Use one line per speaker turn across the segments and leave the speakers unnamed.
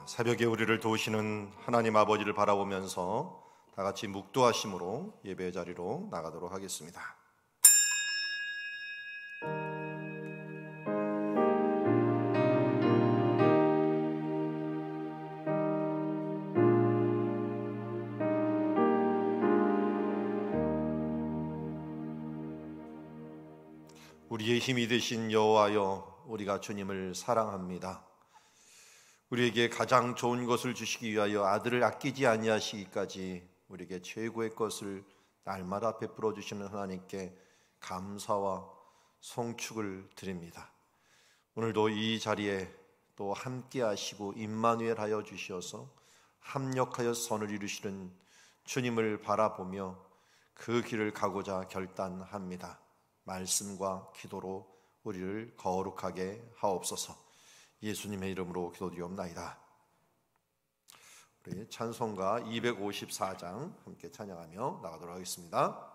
새벽에 우리를 도우시는 하나님 아버지를 바라보면서 다 같이 묵도하심으로 예배의 자리로 나가도록 하겠습니다. 우리의 힘이 되신 여호와여, 우리가 주님을 사랑합니다. 우리에게 가장 좋은 것을 주시기 위하여 아들을 아끼지 아니하시기까지 우리에게 최고의 것을 날마다 베풀어 주시는 하나님께 감사와 송축을 드립니다. 오늘도 이 자리에 또 함께 하시고 임마누엘 하여 주시어서 합력하여 선을 이루시는 주님을 바라보며 그 길을 가고자 결단합니다. 말씀과 기도로 우리를 거룩하게 하옵소서. 예수님의 이름으로 기도드리옵나이다. 우리 찬송가 254장 함께 찬양하며 나가도록 하겠습니다.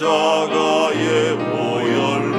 십자가의 보혈로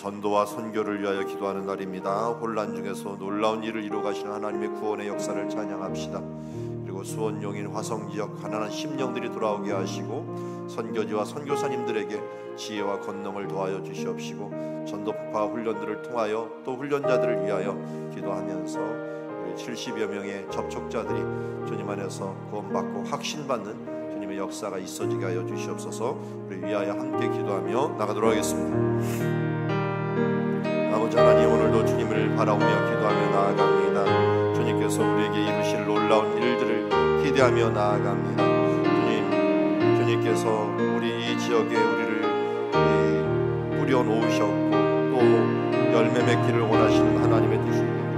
전도와 선교를 위하여 기도하는 날입니다. 혼란 중에서 놀라운 일을 이루어 가시는 하나님의 구원의 역사를 찬양합시다. 그리고 수원 용인 화성 지역 가난한 심령들이 돌아오게 하시고 선교지와 선교사님들에게 지혜와 권능을 도하여 주시옵시고 전도 폭파 훈련들을 통하여 또 훈련자들을 위하여 기도하면서 우리 70여 명의 접촉자들이 주님 안에서 구원받고 확신받는 주님의 역사가 있어지게 하여 주시옵소서. 우리 위하여 함께 기도하며 나가도록 하겠습니다. 아버지 하나님, 오늘도 주님을 바라보며 기도하며 나아갑니다. 주님께서 우리에게 이루실 놀라운 일들을 기대하며 나아갑니다. 주님께서 우리 이 지역에 우리를 뿌려놓으셨고 또 열매 맺기를 원하시는 하나님의 뜻입니다.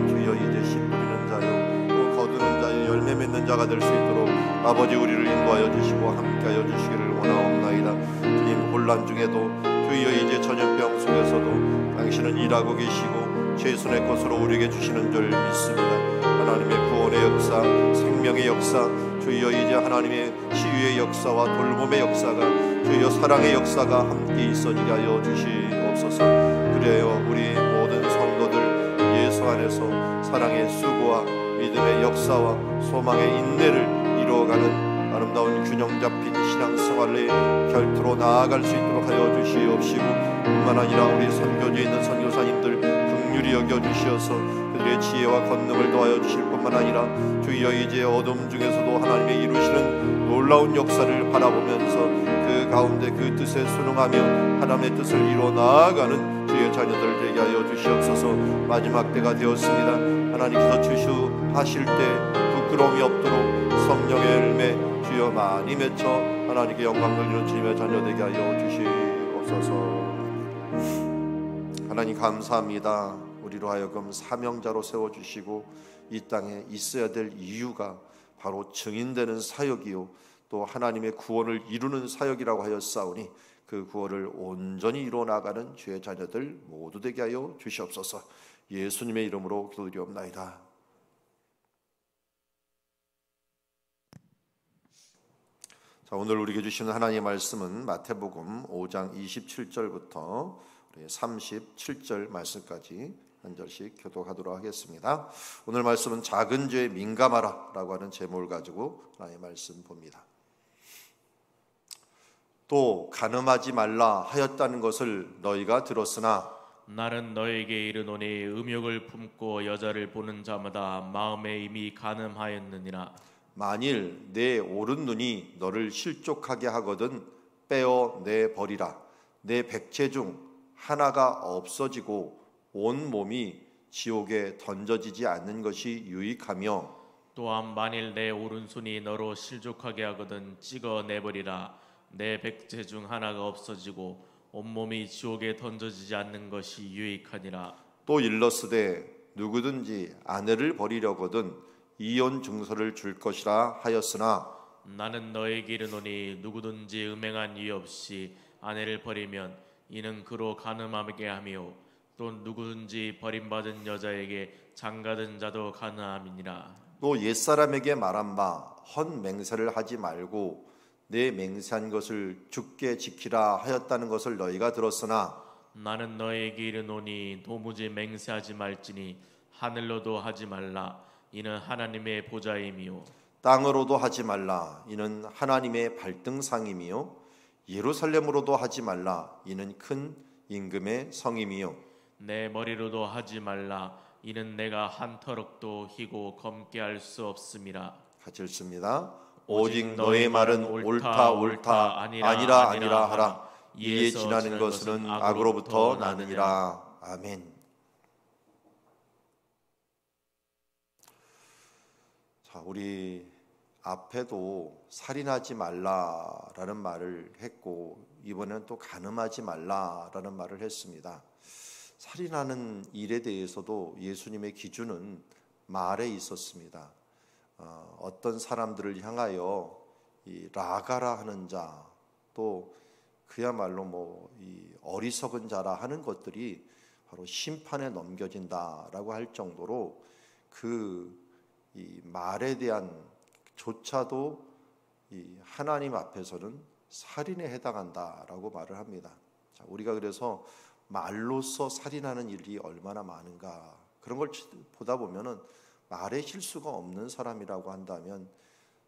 주여, 이제 씨 뿌리는 자요 또 거두는 자요 열매 맺는 자가 될 수 있도록 아버지 우리를 인도하여 주시고 함께하여 주시기를 원하옵나이다. 주님, 혼란 중에도 주여 이제 전염병 속에서도 당신은 일하고 계시고 최선의 것으로 우리에게 주시는 줄 믿습니다. 하나님의 구원의 역사, 생명의 역사, 주여 이제 하나님의 치유의 역사와 돌봄의 역사가, 주여 사랑의 역사가 함께 있어지게 하여 주시옵소서. 그래요, 우리 모든 성도들 예수 안에서 사랑의 수고와 믿음의 역사와 소망의 인내를 이루어가는 아름다운 균형 잡힌 신앙생활의 결투로 나아갈 수 있도록 하여 주시옵시고, 뿐만 아니라 우리 선교지에 있는 선교사님들 긍휼히 여겨주시어서 그들의 지혜와 권능을 도하여 주실 뿐만 아니라 주여 이제 어둠 중에서도 하나님의 이루시는 놀라운 역사를 바라보면서 그 가운데 그 뜻에 순응하며 하나님의 뜻을 이루어 나아가는 주의 자녀들 되게 하여 주시옵소서. 마지막 때가 되었습니다. 하나님께서 주시하실 때 부끄러움이 없도록 성령의 열매 주여 많이 맺혀 하나님께 영광 돌리는 주님의 자녀 되게 하여 주시옵소서. 하나님 감사합니다. 우리로 하여금 사명자로 세워주시고 이 땅에 있어야 될 이유가 바로 증인되는 사역이요 또 하나님의 구원을 이루는 사역이라고 하였사오니 그 구원을 온전히 이루어 나가는 주의 자녀들 모두 되게 하여 주시옵소서. 예수님의 이름으로 기도드리옵나이다. 자, 오늘 우리에게 주시는 하나님의 말씀은 마태복음 5장 27절부터 37절 말씀까지 한 절씩 교독하도록 하겠습니다. 오늘 말씀은 작은 죄에 민감하라 라고 하는 제목을 가지고 하나님의 말씀 봅니다. 또 간음하지 말라 하였다는 것을 너희가 들었으나
나는 너에게 이르노니 음욕을 품고 여자를 보는 자마다 마음에 이미 간음하였느니라.
만일 내 오른 눈이 너를 실족하게 하거든 빼어 내 버리라. 내 백체 중 하나가 없어지고 온 몸이 지옥에 던져지지 않는 것이 유익하며,
또한 만일 내 오른손이 너로 실족하게 하거든 찍어 내버리라. 내 백체 중 하나가 없어지고 온몸이 지옥에 던져지지 않는 것이 유익하니라.
또 일렀으되 누구든지 아내를 버리려거든 이혼 증서를 줄 것이라 하였으나
나는 너에게 이르노니 누구든지 음행한 이유 없이 아내를 버리면 이는 그로 간음하게 하며 또 누구든지 버림받은 여자에게 장가든 자도 가늠함이니라.
또 옛사람에게 말한 바 헛 맹세를 하지 말고 내 맹세한 것을 주께 지키라 하였다는 것을 너희가 들었으나
나는 너에게 이르노니 도무지 맹세하지 말지니 하늘로도 하지 말라. 이는 하나님의 보좌임이요
땅으로도 하지 말라. 이는 하나님의 발등상임이요 예루살렘으로도 하지 말라. 이는 큰 임금의 성임이요
내 머리로도 하지 말라. 이는 내가 한 터럭도 희고 검게 할 수 없음이라.
같이 읽습니다. 오직 너의 말은 옳다 옳다 아니라 아니라 하라. 이에 지나는 것은 악으로부터 나느니라. 아멘. 자, 우리 앞에도 살인하지 말라라는 말을 했고 이번에는 또 간음하지 말라라는 말을 했습니다. 살인하는 일에 대해서도 예수님의 기준은 말에 있었습니다. 어떤 사람들을 향하여 이 라가라 하는 자, 또 그야말로 이 어리석은 자라 하는 것들이 바로 심판에 넘겨진다라고 할 정도로 이 말에 대한 조차도 이 하나님 앞에서는 살인에 해당한다라고 말을 합니다. 자, 우리가 그래서 말로써 살인하는 일이 얼마나 많은가, 그런 걸 보다 보면은 말에 실수가 없는 사람이라고 한다면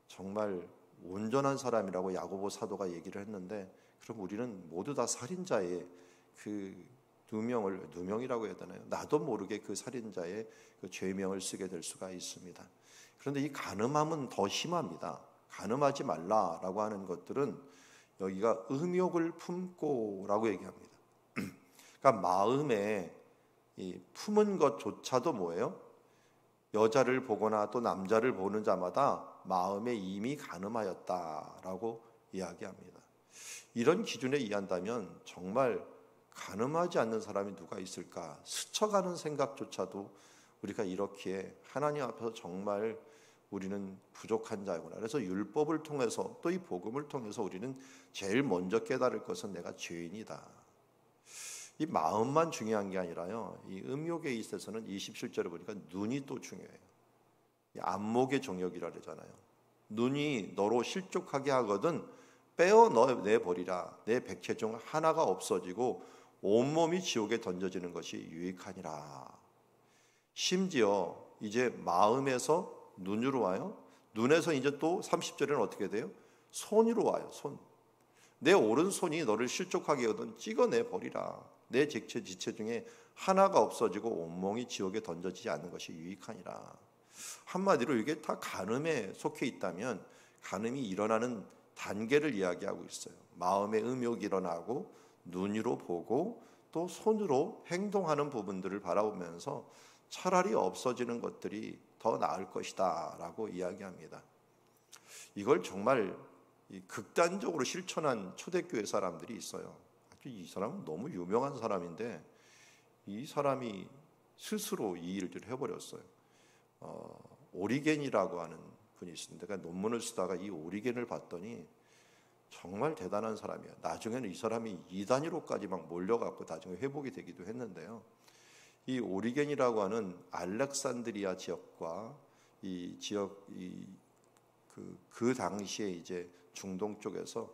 정말 온전한 사람이라고 야고보 사도가 얘기를 했는데, 그럼 우리는 모두 다 살인자의 그 누명이라고 해야 되나요? 나도 모르게 그 살인자의 그 죄명을 쓰게 될 수가 있습니다. 그런데 이 간음함은 더 심합니다. 간음하지 말라라고 하는 것들은 여기가 음욕을 품고라고 얘기합니다. 그러니까 마음에 이 품은 것조차도 뭐예요? 여자를 보거나 또 남자를 보는 자마다 마음에 이미 간음하였다라고 이야기합니다. 이런 기준에 의한다면 정말 간음하지 않는 사람이 누가 있을까? 스쳐가는 생각조차도 우리가 이렇게 하나님 앞에서 정말 우리는 부족한 자구나. 그래서 율법을 통해서 또 이 복음을 통해서 우리는 제일 먼저 깨달을 것은 내가 죄인이다. 이 마음만 중요한 게 아니라요, 이 음욕에 있어서는 27절에 보니까 눈이 또 중요해요. 이 안목의 정욕이라 그러잖아요. 눈이 너로 실족하게 하거든 빼어내버리라. 내 백체 중 하나가 없어지고 온몸이 지옥에 던져지는 것이 유익하니라. 심지어 이제 마음에서 눈으로 와요. 눈에서 이제 또 30절에는 어떻게 돼요? 손으로 와요. 손. 내 오른손이 너를 실족하게 하거든 찍어내버리라. 내 지체 중에 하나가 없어지고 온몸이 지옥에 던져지지 않는 것이 유익하니라. 한마디로 이게 다 간음에 속해 있다면 간음이 일어나는 단계를 이야기하고 있어요. 마음의 음욕이 일어나고 눈으로 보고 또 손으로 행동하는 부분들을 바라보면서 차라리 없어지는 것들이 더 나을 것이다 라고 이야기합니다. 이걸 정말 극단적으로 실천한 초대교회 사람들이 있어요. 이 사람은 너무 유명한 사람인데 이 사람이 스스로 이 일을 해버렸어요. 오리겐이라고 하는 분이 있습니다. 그러니까 논문을 쓰다가 이 오리겐을 봤더니 정말 대단한 사람이에요. 나중에는 이 사람이 이단위로까지 막 몰려갖고 나중에 회복이 되기도 했는데요. 이 오리겐이라고 하는 알렉산드리아 지역과 이 지역 그 당시에 이제 중동 쪽에서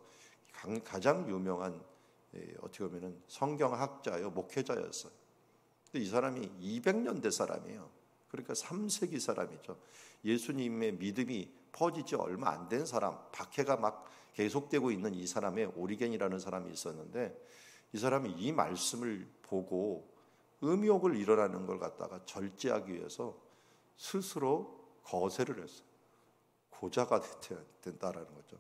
가장 유명한 어떻게 보면은 성경학자요, 목회자였어요. 근데 이 사람이 200년대 사람이에요. 그러니까 3세기 사람이죠. 예수님의 믿음이 퍼지지 얼마 안 된 사람, 박해가 막 계속되고 있는 이 사람의 오리겐이라는 사람이 있었는데, 이 사람이 이 말씀을 보고 음욕을 일어나는 걸 갖다가 절제하기 위해서 스스로 거세를 했어요. 고자가 된다라는 거죠.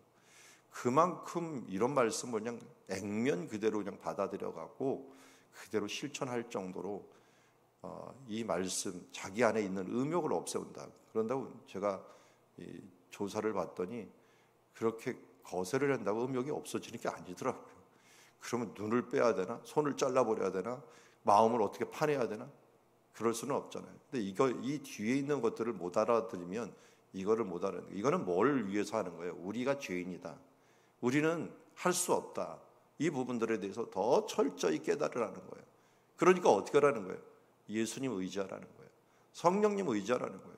그만큼 이런 말씀을 그냥 액면 그대로 그냥 받아들여 갖고 그대로 실천할 정도로 이 말씀, 자기 안에 있는 음욕을 없애온다. 그런다고 제가 조사를 봤더니 그렇게 거세를 한다고 음욕이 없어지는 게 아니더라고요. 그러면 눈을 빼야 되나? 손을 잘라버려야 되나? 마음을 어떻게 파내야 되나? 그럴 수는 없잖아요. 근데 이 뒤에 있는 것들을 못 알아들으면 이거를 못 알아듣는 거예요. 이거는 뭘 위해서 하는 거예요? 우리가 죄인이다. 우리는 할 수 없다. 이 부분들에 대해서 더 철저히 깨달으라는 거예요. 그러니까 어떻게 하라는 거예요? 예수님 의지하라는 거예요. 성령님 의지하라는 거예요.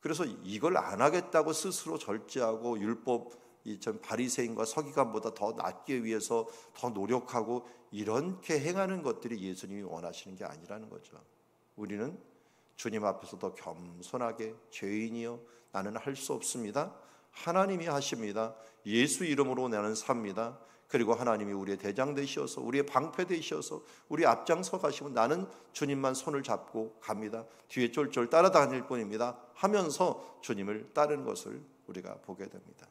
그래서 이걸 안 하겠다고 스스로 절제하고 율법 전 바리새인과 서기관보다 더 낫기 위해서 더 노력하고 이렇게 행하는 것들이 예수님이 원하시는 게 아니라는 거죠. 우리는 주님 앞에서 더 겸손하게 죄인이요 나는 할 수 없습니다. 하나님이 하십니다. 예수 이름으로 나는 삽니다. 그리고 하나님이 우리의 대장 되시어서 우리의 방패 되시어서 우리 앞장서 가시면 나는 주님만 손을 잡고 갑니다. 뒤에 쫄쫄 따라다닐 뿐입니다 하면서 주님을 따르는 것을 우리가 보게 됩니다.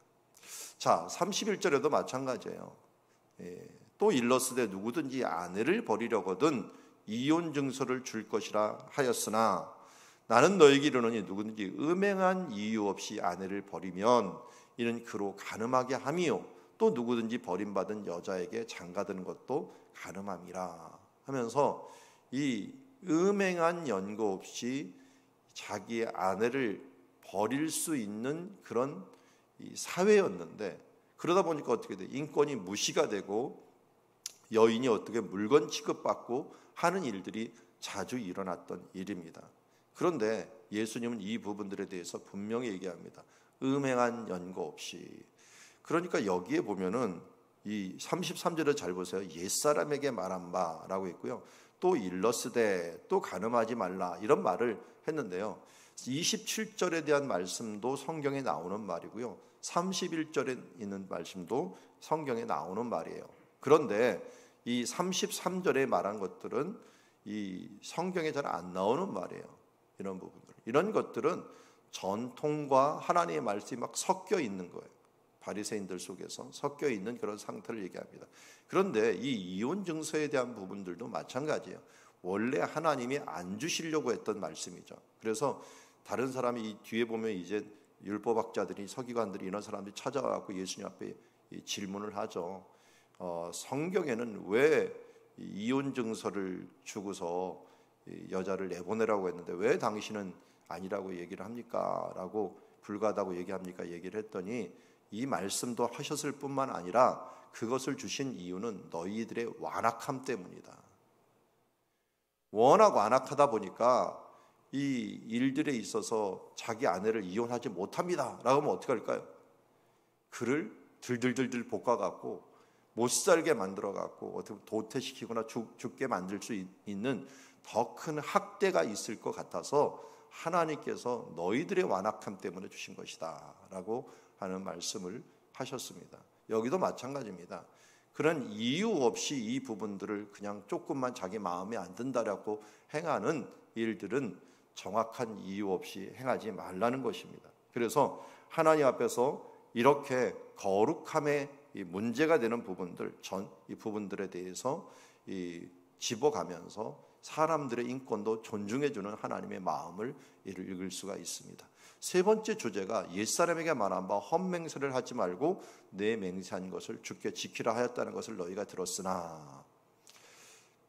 자, 31절에도 마찬가지예요. 또 일러스되 누구든지 아내를 버리려거든 이혼 증서를 줄 것이라 하였으나 나는 너에게 이르노니 누구든지 음행한 이유 없이 아내를 버리면 이는 그로 간음하게 함이요 또 누구든지 버림받은 여자에게 장가드는 것도 간음함이라 하면서 이 음행한 연고 없이 자기의 아내를 버릴 수 있는 그런 이 사회였는데, 그러다 보니까 어떻게 돼? 인권이 무시가 되고 여인이 어떻게 물건 취급받고 하는 일들이 자주 일어났던 일입니다. 그런데 예수님은 이 부분들에 대해서 분명히 얘기합니다. 음행한 연고 없이. 그러니까 여기에 보면은 이 33절에 잘 보세요. 옛사람에게 말한 바라고 했고요. 또 일러스되 또 간음하지 말라 이런 말을 했는데요. 27절에 대한 말씀도 성경에 나오는 말이고요. 31절에 있는 말씀도 성경에 나오는 말이에요. 그런데 이 33절에 말한 것들은 이 성경에 잘 안 나오는 말이에요. 이런 부분들, 이런 것들은 전통과 하나님의 말씀이 막 섞여 있는 거예요. 바리새인들 속에서 섞여 있는 그런 상태를 얘기합니다. 그런데 이 이혼 증서에 대한 부분들도 마찬가지예요. 원래 하나님이 안 주시려고 했던 말씀이죠. 그래서 다른 사람이 이 뒤에 보면 이제 율법학자들이, 서기관들이, 이런 사람들이 찾아와서 예수님 앞에 질문을 하죠. 성경에는 왜 이혼 증서를 주고서 여자를 내보내라고 했는데 왜 당신은 아니라고 얘기를 합니까? 라고, 불가하다고 얘기합니까? 얘기를 했더니 이 말씀도 하셨을 뿐만 아니라 그것을 주신 이유는 너희들의 완악함 때문이다. 워낙 완악하다 보니까 이 일들에 있어서 자기 아내를 이혼하지 못합니다 라고 하면 어떻게 할까요? 그를 들들들들 볶아갖고 못 살게 만들어갖고 어떻게 도태시키거나 죽게 만들 수 있는 더 큰 학대가 있을 것 같아서 하나님께서 너희들의 완악함 때문에 주신 것이다 라고 하는 말씀을 하셨습니다. 여기도 마찬가지입니다. 그런 이유 없이 이 부분들을 그냥 조금만 자기 마음에 안 든다라고 행하는 일들은 정확한 이유 없이 행하지 말라는 것입니다. 그래서 하나님 앞에서 이렇게 거룩함에 문제가 되는 부분들, 이 부분들에 대해서 집어가면서 사람들의 인권도 존중해주는 하나님의 마음을 읽을 수가 있습니다. 세 번째 주제가 옛사람에게 말한 바 헛맹세를 하지 말고 내 맹세한 것을 주께 지키라 하였다는 것을 너희가 들었으나,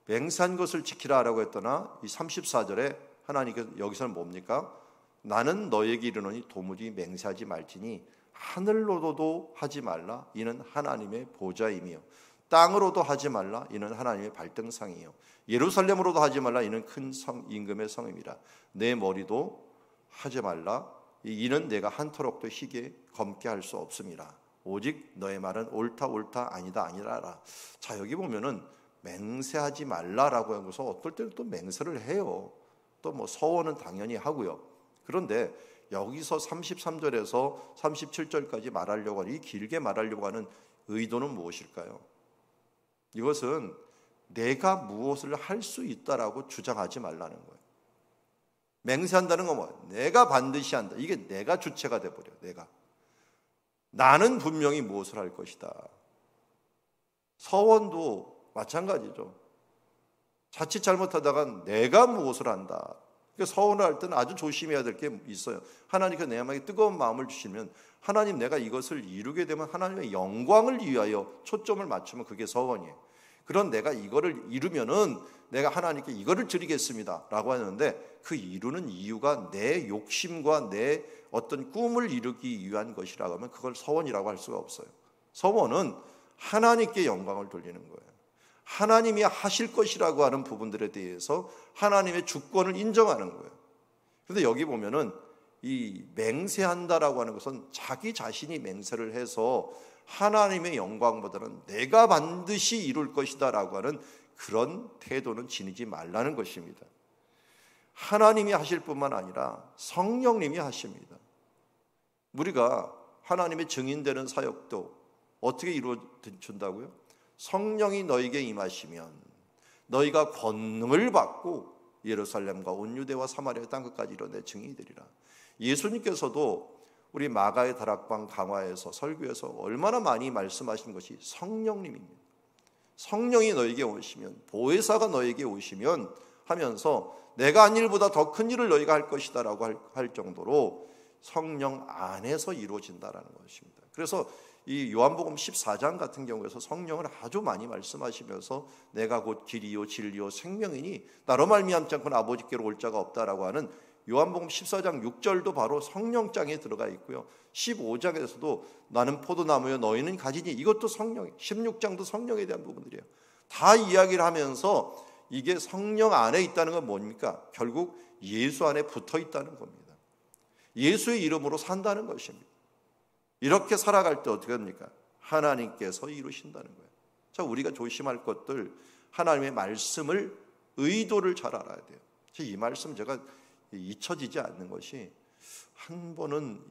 맹세한 것을 지키라 하라고 했더나 이 34절에 하나님께서 여기서는 뭡니까? 나는 너에게 이르노니 도무지 맹세하지 말지니 하늘로도 하지 말라 이는 하나님의 보좌이며 땅으로도 하지 말라 이는 하나님의 발등상이요 예루살렘으로도 하지 말라 이는 큰 임금의 성임이라. 내 머리도 하지 말라 이는 내가 한터럭도 희게 검게 할 수 없음이라. 오직 너의 말은 옳다 옳다 아니다 아니라라. 자, 여기 보면은 맹세하지 말라라고 해서 어떨 때는 또 맹세를 해요. 또 뭐 서원은 당연히 하고요. 그런데 여기서 33절에서 37절까지 말하려고 하는, 이 길게 말하려고 하는 의도는 무엇일까요? 이것은 내가 무엇을 할 수 있다라고 주장하지 말라는 거예요. 맹세한다는 건 뭐예요? 내가 반드시 한다. 이게 내가 주체가 돼버려요. 나는 분명히 무엇을 할 것이다. 서원도 마찬가지죠. 자칫 잘못하다가 내가 무엇을 한다. 그러니까 서원을 할 때는 아주 조심해야 될 게 있어요. 하나님께서 내게 뜨거운 마음을 주시면 하나님, 내가 이것을 이루게 되면 하나님의 영광을 위하여 초점을 맞추면 그게 서원이에요. 그런 내가 이거를 이루면은 내가 하나님께 이거를 드리겠습니다 라고 하는데, 그 이루는 이유가 내 욕심과 내 어떤 꿈을 이루기 위한 것이라고 하면 그걸 서원이라고 할 수가 없어요. 서원은 하나님께 영광을 돌리는 거예요. 하나님이 하실 것이라고 하는 부분들에 대해서 하나님의 주권을 인정하는 거예요. 그런데 여기 보면은 이 맹세한다라고 하는 것은 자기 자신이 맹세를 해서 하나님의 영광보다는 내가 반드시 이룰 것이다 라고 하는 그런 태도는 지니지 말라는 것입니다. 하나님이 하실 뿐만 아니라 성령님이 하십니다. 우리가 하나님의 증인되는 사역도 어떻게 이루어준다고요? 성령이 너에게 임하시면 너희가 권능을 받고 예루살렘과 온 유대와 사마리아 땅끝까지 이뤄 내 증인이 되리라. 예수님께서도 우리 마가의 다락방 강화에서 설교에서 얼마나 많이 말씀하신 것이 성령님입니다. 성령이 너에게 오시면, 보혜사가 너에게 오시면 하면서 내가 한 일보다 더 큰 일을 너희가 할 것이다 라고 할 정도로 성령 안에서 이루어진다라는 것입니다. 그래서 이 요한복음 14장 같은 경우에서 성령을 아주 많이 말씀하시면서 내가 곧 길이요 진리요 생명이니 나로 말미암지 않고는 아버지께로 올 자가 없다라고 하는 요한복음 14장 6절도 바로 성령장에 들어가 있고요. 15장에서도 나는 포도나무요 너희는 가지니, 이것도 성령, 16장도 성령에 대한 부분들이에요. 다 이야기를 하면서 이게 성령 안에 있다는 건 뭡니까? 결국 예수 안에 붙어 있다는 겁니다. 예수의 이름으로 산다는 것입니다. 이렇게 살아갈 때 어떻게 합니까? 하나님께서 이루신다는 거예요. 자, 우리가 조심할 것들, 하나님의 말씀을 의도를 잘 알아야 돼요. 이 말씀 제가 잊혀지지 않는 것이, 한 번은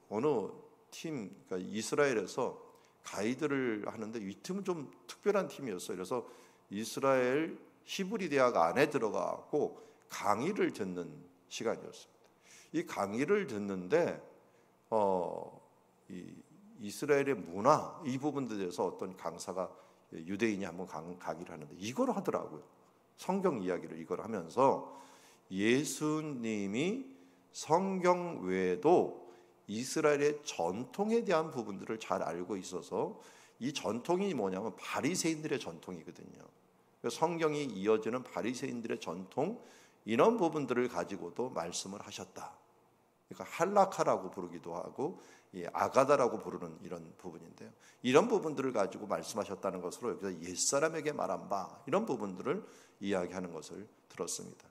어느 팀, 그러니까 이스라엘에서 가이드를 하는데, 이 팀은 좀 특별한 팀이었어요. 그래서 이스라엘 히브리 대학 안에 들어가고 강의를 듣는 시간이었습니다. 이 강의를 듣는데 이 이스라엘의 문화, 이 부분들에 대해서 어떤 강사가, 유대인이 한번 강의를 하는데 이걸 하더라고요. 성경 이야기를 이걸 하면서 예수님이 성경 외에도 이스라엘의 전통에 대한 부분들을 잘 알고 있어서, 이 전통이 뭐냐면 바리새인들의 전통이거든요. 성경이 이어지는 바리새인들의 전통, 이런 부분들을 가지고도 말씀을 하셨다. 그러니까 할라카라고 부르기도 하고 아가다라고 부르는 이런 부분인데요. 이런 부분들을 가지고 말씀하셨다는 것으로 여기서 옛사람에게 말한 바, 이런 부분들을 이야기하는 것을 들었습니다.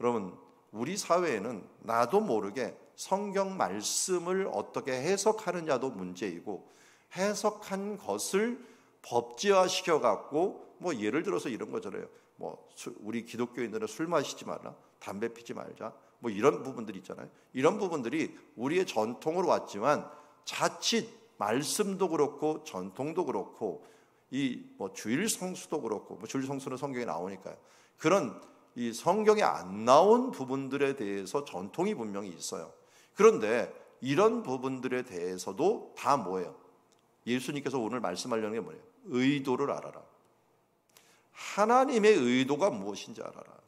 여러분, 우리 사회에는 나도 모르게 성경 말씀을 어떻게 해석하느냐도 문제이고, 해석한 것을 법제화시켜 갖고, 뭐 예를 들어서 이런 거잖아요. 뭐 우리 기독교인들은 술 마시지 말라, 담배 피지 말자, 뭐 이런 부분들이 있잖아요. 이런 부분들이 우리의 전통으로 왔지만, 자칫 말씀도 그렇고 전통도 그렇고, 이 뭐 주일 성수도 그렇고, 뭐 주일 성수는 성경에 나오니까요. 그런 이 성경에 안 나온 부분들에 대해서 전통이 분명히 있어요. 그런데 이런 부분들에 대해서도 다 뭐예요? 예수님께서 오늘 말씀하려는 게 뭐예요? 의도를 알아라. 하나님의 의도가 무엇인지 알아라.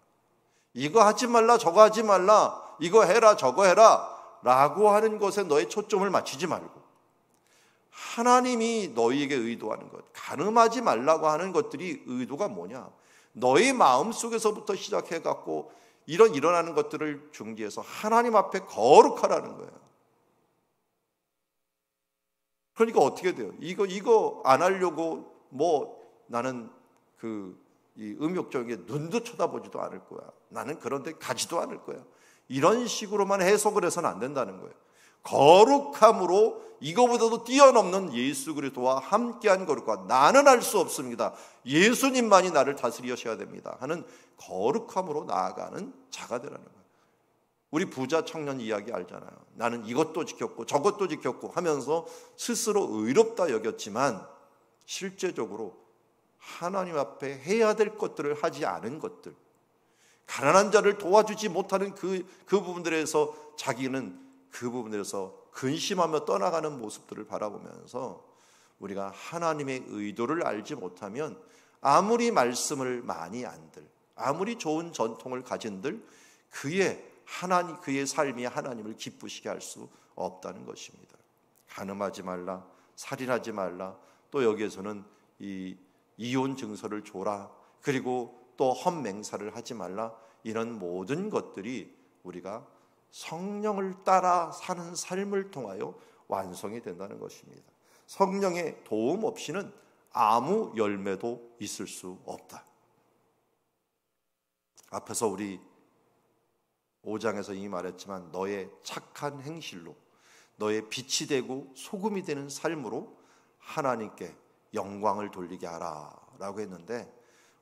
이거 하지 말라, 저거 하지 말라, 이거 해라, 저거 해라 라고 하는 것에 너의 초점을 맞추지 말고, 하나님이 너희에게 의도하는 것, 간음하지 말라고 하는 것들이 의도가 뭐냐, 너희 마음속에서부터 시작해갖고 일어나는 것들을 중지해서 하나님 앞에 거룩하라는 거예요. 그러니까 어떻게 돼요? 이거 안 하려고 뭐 나는 이 음욕적인 게 눈도 쳐다보지도 않을 거야, 나는 그런 데 가지도 않을 거야, 이런 식으로만 해석을 해서는 안 된다는 거예요. 거룩함으로 이거보다도 뛰어넘는 예수 그리스도와 함께한 거룩과, 나는 할 수 없습니다, 예수님만이 나를 다스리셔야 됩니다 하는 거룩함으로 나아가는 자가 되라는 거예요. 우리 부자 청년 이야기 알잖아요. 나는 이것도 지켰고 저것도 지켰고 하면서 스스로 의롭다 여겼지만, 실제적으로 하나님 앞에 해야 될 것들을 하지 않은 것들, 가난한 자를 도와주지 못하는 그 부분들에서 자기는 그 부분들에서 근심하며 떠나가는 모습들을 바라보면서, 우리가 하나님의 의도를 알지 못하면 아무리 말씀을 많이 안들, 아무리 좋은 전통을 가진들, 그의 삶이 하나님을 기쁘시게 할 수 없다는 것입니다. 간음하지 말라, 살인하지 말라, 또 여기에서는 이혼 증서를 줘라, 그리고 또 헛맹사를 하지 말라, 이런 모든 것들이 우리가 성령을 따라 사는 삶을 통하여 완성이 된다는 것입니다. 성령의 도움 없이는 아무 열매도 있을 수 없다. 앞에서 우리 5장에서 이미 말했지만, 너의 착한 행실로, 너의 빛이 되고 소금이 되는 삶으로 하나님께 영광을 돌리게 하라 라고 했는데,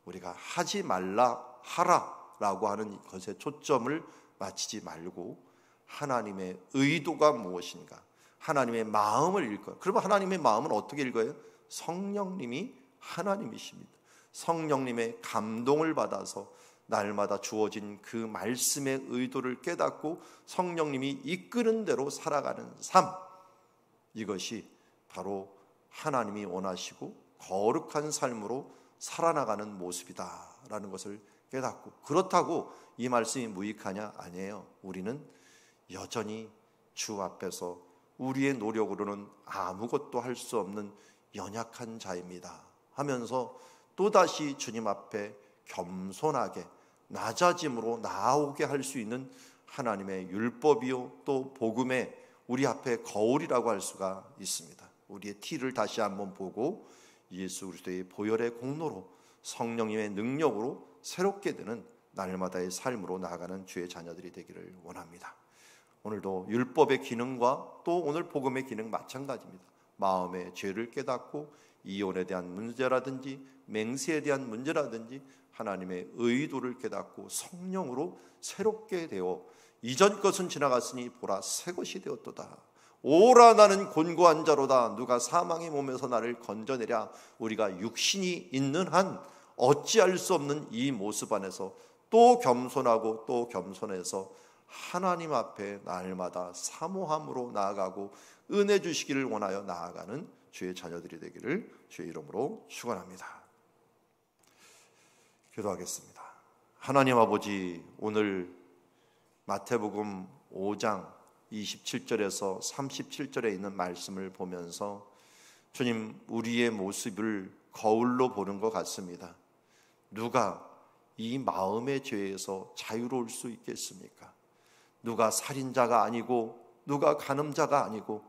우리가 하지 말라, 하라 라고 하는 것에 초점을 맞추지 말고, 하나님의 의도가 무엇인가, 하나님의 마음을 읽어요. 그러면 하나님의 마음은 어떻게 읽어요? 성령님이 하나님이십니다. 성령님의 감동을 받아서 날마다 주어진 그 말씀의 의도를 깨닫고 성령님이 이끄는 대로 살아가는 삶, 이것이 바로 하나님이 원하시고 거룩한 삶으로 살아나가는 모습이다라는 것을 깨닫고, 그렇다고 이 말씀이 무익하냐? 아니에요. 우리는 여전히 주 앞에서 우리의 노력으로는 아무것도 할 수 없는 연약한 자입니다 하면서 또다시 주님 앞에 겸손하게 낮아짐으로 나아오게 할 수 있는 하나님의 율법이요 또 복음의 우리 앞에 거울이라고 할 수가 있습니다. 우리의 티를 다시 한번 보고 예수 그리스도의 보혈의 공로로 성령님의 능력으로 새롭게 되는 날마다의 삶으로 나아가는 주의 자녀들이 되기를 원합니다. 오늘도 율법의 기능과 또 오늘 복음의 기능 마찬가지입니다. 마음의 죄를 깨닫고 이혼에 대한 문제라든지 맹세에 대한 문제라든지 하나님의 의도를 깨닫고 성령으로 새롭게 되어 이전 것은 지나갔으니 보라 새 것이 되었도다. 오라 나는 곤고한 자로다. 누가 사망의 몸에서 나를 건져내랴. 우리가 육신이 있는 한 어찌할 수 없는 이 모습 안에서 또 겸손하고 또 겸손해서 하나님 앞에 날마다 사모함으로 나아가고 은혜 주시기를 원하여 나아가는 주의 자녀들이 되기를 주의 이름으로 축원합니다. 기도하겠습니다. 하나님 아버지, 오늘 마태복음 5장 27절에서 37절에 있는 말씀을 보면서 주님, 우리의 모습을 거울로 보는 것 같습니다. 누가 이 마음의 죄에서 자유로울 수 있겠습니까? 누가 살인자가 아니고 누가 간음자가 아니고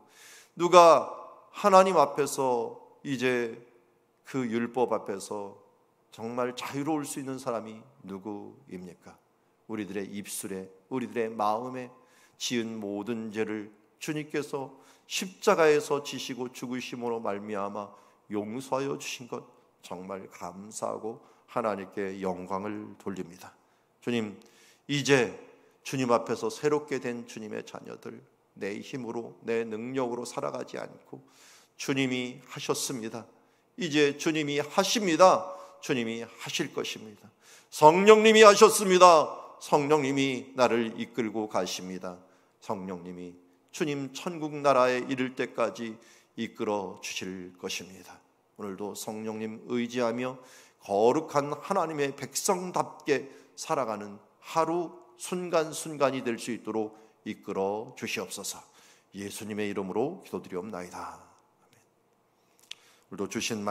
누가 하나님 앞에서 이제 그 율법 앞에서 정말 자유로울 수 있는 사람이 누구입니까? 우리들의 입술에, 우리들의 마음에 지은 모든 죄를 주님께서 십자가에서 지시고 죽으심으로 말미암아 용서하여 주신 것 정말 감사하고 하나님께 영광을 돌립니다. 주님, 이제 주님 앞에서 새롭게 된 주님의 자녀들, 내 힘으로 내 능력으로 살아가지 않고 주님이 하셨습니다. 이제 주님이 하십니다. 주님이 하실 것입니다. 성령님이 하셨습니다. 성령님이 나를 이끌고 가십니다. 성령님이 주님 천국 나라에 이를 때까지 이끌어 주실 것입니다. 오늘도 성령님 의지하며 거룩한 하나님의 백성답게 살아가는 하루 순간순간이 될 수 있도록 이끌어 주시옵소서. 예수님의 이름으로 기도드리옵나이다. 아멘. 오늘도 주신 말씀